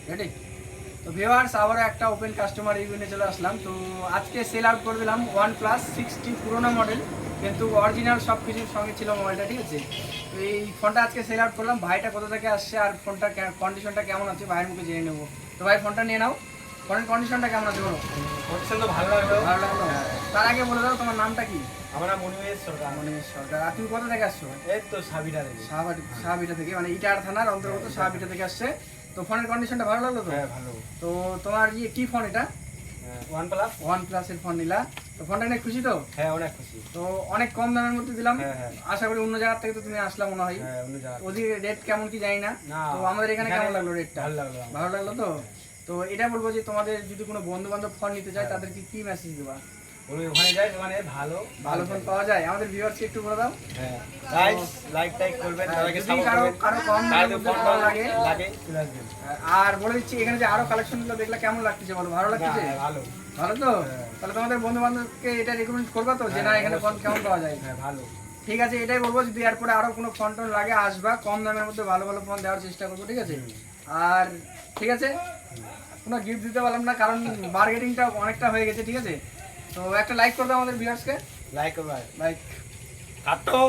Ready? তো viewers, আবারও একটা ওপেন কাস্টমার রিভিউ নিয়ে চলে আসলাম। তো আজকে সেল আউট করে দিলাম OnePlus 6T পুরোনো মডেল, কিন্তু অরিজিনাল সব কিছুর সঙ্গে ছিল মোবাইলটা, ঠিক আছে? তো এই ফোনটা আজকে সেল আউট করলাম। ভাইটা কোথা থেকে আসছে আর ফোনটা কন্ডিশনটা কেমন আছে ভাইয়ের মুখে জেনে নেবো। তো ভাই, ফোনটা নিয়ে নাও। ফোনের কন্ডিশনটা কেমন আছে বলো। কন্ডিশন তো ভালো লাগলো। ভালো লাগলো? তার আগে বলে দাও তোমার নামটা কি? আমার নাম মনিমেষ সরকার। মনিমেষ সরকার। আর তুমি কোথা থেকে আসছো? এই তো সাবিটা থেকে। সাহাবিটা থেকে, মানে ইটার থানার অন্তর্গত সাহাবিটা থেকে আসছে। তো ফোনের কন্ডিশনটা ভালো লাগলো তো? হ্যাঁ ভালো। তো তোমার কি ফোন এটা? OnePlus। OnePlus এর ফোন নিলা। তো ফোনটা নিয়ে খুশি তো? হ্যাঁ অনেক খুশি। তো অনেক কম দামের মধ্যে দিলাম। হ্যাঁ। আশা করি অন্য জায়গা থেকে তো তুমি আসলা মনে হয়। হ্যাঁ অন্য জায়গা। ওদিকে রেট কেমন কি জানি না। তো আমাদের এখানে কেমন লাগলো রেটটা? ভালো লাগলো। ভালো লাগলো তো? তো এটা বলবো যে তোমাদের যদি কোনো বন্ধু বান্ধব ফোন নিতে চায় তাদেরকে কি মেসেজ দেবা? ওই ওখানে যাই, ওখানে ভালো ভালো ফোন পাওয়া যায়? আমাদের ভিউয়ার্সকে একটু বলে দাও। হ্যাঁ গাইস, লাইক টাইক করবেন, সবাইকে যদি সাপোর্ট কারো করবেন। কম দামের মধ্যে ফোন লাগে চলে আসবেন। আর বলে দিচ্ছি, এখানে যে আরো কালেকশন গুলো দেখলে কেমন লাগতেছে বলো? ভালো লাগতেছে? হ্যাঁ, ভালো। ভালো তো? হ্যাঁ। তাহলে তোমাদের বন্ধু বান্ধবকে এটা রেকমেন্ড করবা তো যে না এখানে ফোন কেমন পাওয়া যায়? হ্যাঁ ভালো। ঠিক আছে, এটাই বলবো। যদি এরপরে আরো কোনো ফোন টোন লাগে আসবা, কম দামের মধ্যে ভালো ভালো ফোন দেওয়ার চেষ্টা করবো, ঠিক আছে? আর ঠিক আছে, কোনো গিফট দিতে পারলাম না কারণ বার্গেটিংটা অনেকটা হয়ে গেছে, ঠিক আছে? তো একটা লাইক করে দাও আমাদের ভিউয়ার্সকে। লাইক করবেন। লাইক কাটো।